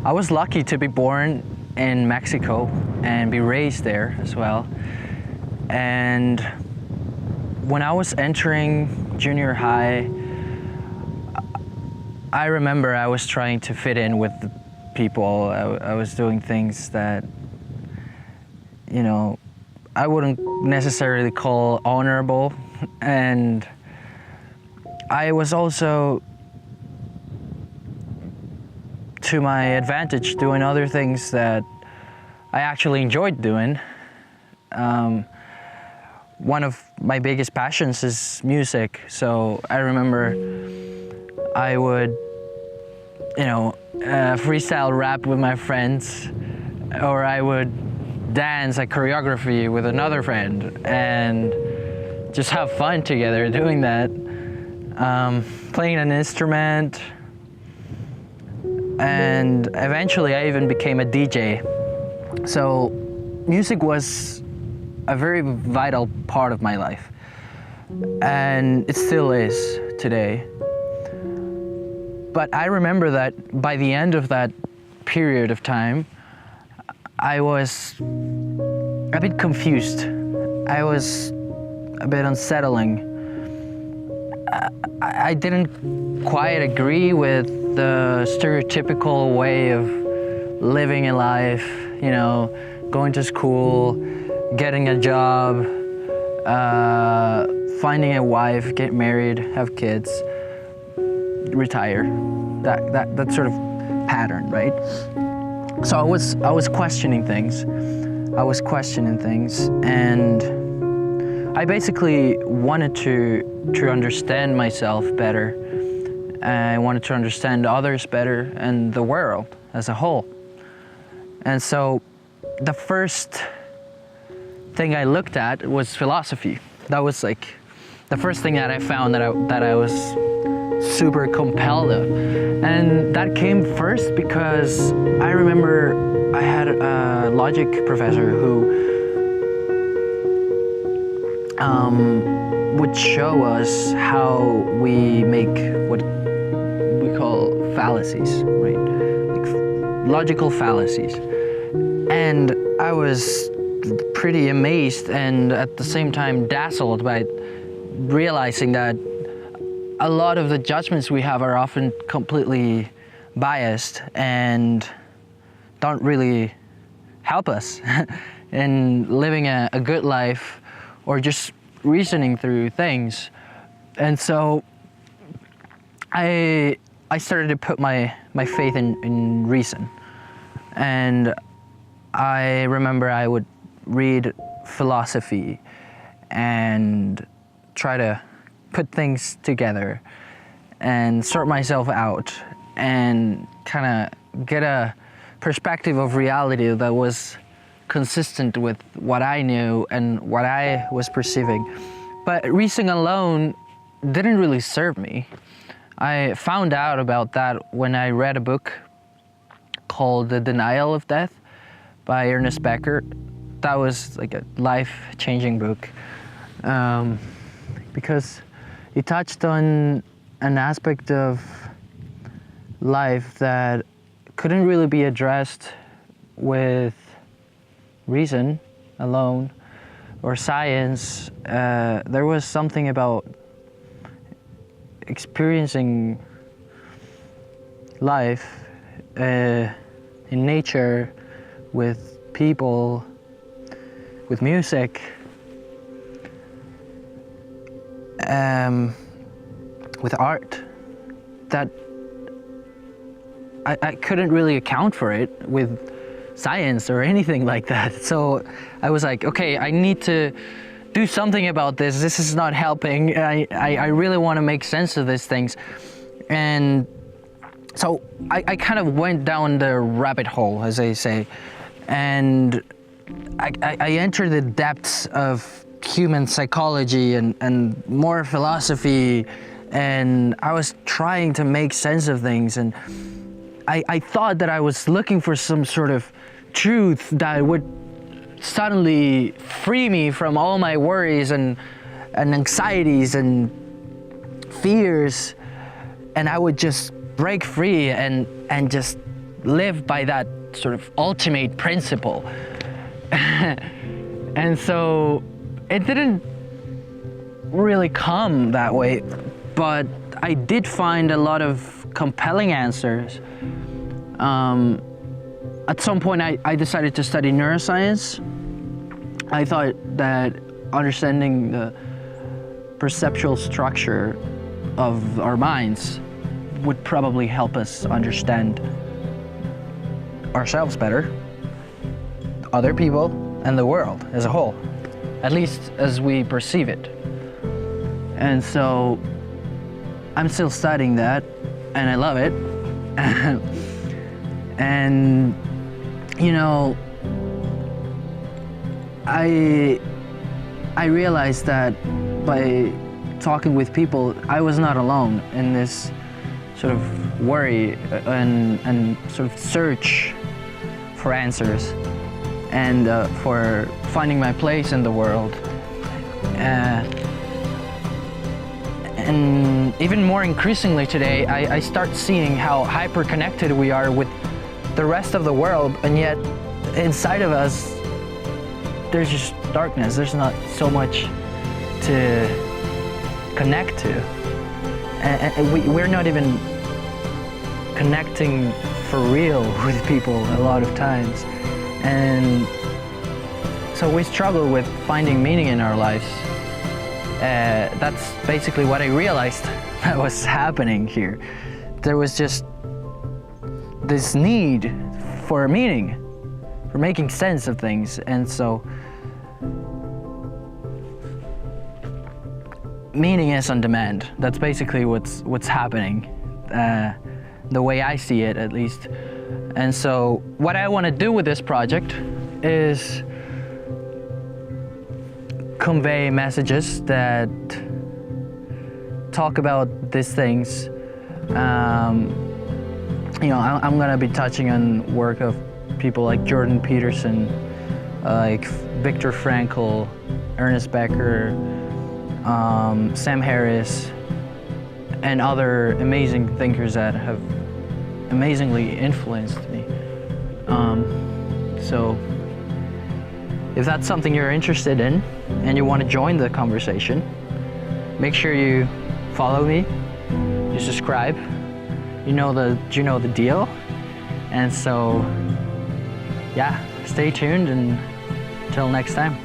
I was lucky to be born in Mexico and be raised there as well. And when I was entering junior high, I remember I was trying to fit in with the people. I was doing things that, I wouldn't necessarily call honorable. And I was also, to my advantage, doing other things that I actually enjoyed doing. One of my biggest passions is music. So I remember I would, freestyle rap with my friends, or I would dance a choreography with another friend and just have fun together doing that. Playing an instrument, and eventually I even became a DJ. So music was a very vital part of my life, and it still is today. But I remember that by the end of that period of time, I was a bit confused. I was a bit unsettling. I didn't quite agree with the stereotypical way of living a life, going to school, getting a job, finding a wife, get married, have kids, retire. That sort of pattern, right? So I was questioning things. And I basically wanted to understand myself better. I wanted to understand others better and the world as a whole. And so the first thing I looked at was philosophy. That was like the first thing that I found that I was super compelled of. And that came first because I remember I had a logic professor who would show us how we make what we call fallacies, right? Like logical fallacies. And I was pretty amazed and at the same time dazzled by realizing that a lot of the judgments we have are often completely biased and don't really help us in living a good life or just reasoning through things. And so I started to put my faith in reason. And I remember I would read philosophy and try to put things together and sort myself out and kind of get a perspective of reality that was consistent with what I knew and what I was perceiving. But reasoning alone didn't really serve me. I found out about that when I read a book called The Denial of Death by Ernest Becker. That was like a life-changing book because it touched on an aspect of life that couldn't really be addressed with reason alone or science. There was something about experiencing life in nature, with people, with music, with art, that I couldn't really account for it with science or anything like that. So I was like, okay, I need to do something about this. This is not helping. I really want to make sense of these things. And so I kind of went down the rabbit hole, as they say, and I entered the depths of human psychology and more philosophy, and I was trying to make sense of things, and I thought that I was looking for some sort of truth that would suddenly free me from all my worries and anxieties and fears, and I would just break free and just live by that sort of ultimate principle. And so it didn't really come that way, but I did find a lot of compelling answers. At some point I decided to study neuroscience. I thought that understanding the perceptual structure of our minds would probably help us understand ourselves better, other people, and the world as a whole, at least as we perceive it. And so I'm still studying that, and I love it. And you know, I realized that by talking with people, I was not alone in this sort of worry and sort of search for answers and for finding my place in the world. And even more increasingly today, I start seeing how hyper-connected we are with the rest of the world, and yet inside of us, there's just darkness. There's not so much to connect to. And we're not even connecting for real with people a lot of times. And so we struggle with finding meaning in our lives. That's basically what I realized that was happening here. There was just this need for meaning, for making sense of things. And so meaning is on demand. That's basically what's happening, the way I see it at least. And so what I want to do with this project is convey messages that talk about these things. You know, I'm gonna be touching on work of people like Jordan Peterson, like Viktor Frankl, Ernest Becker, Sam Harris, and other amazing thinkers that have amazingly influenced me. So if that's something you're interested in and you want to join the conversation, make sure you follow me, you subscribe, you know the deal. And so yeah, stay tuned and until next time.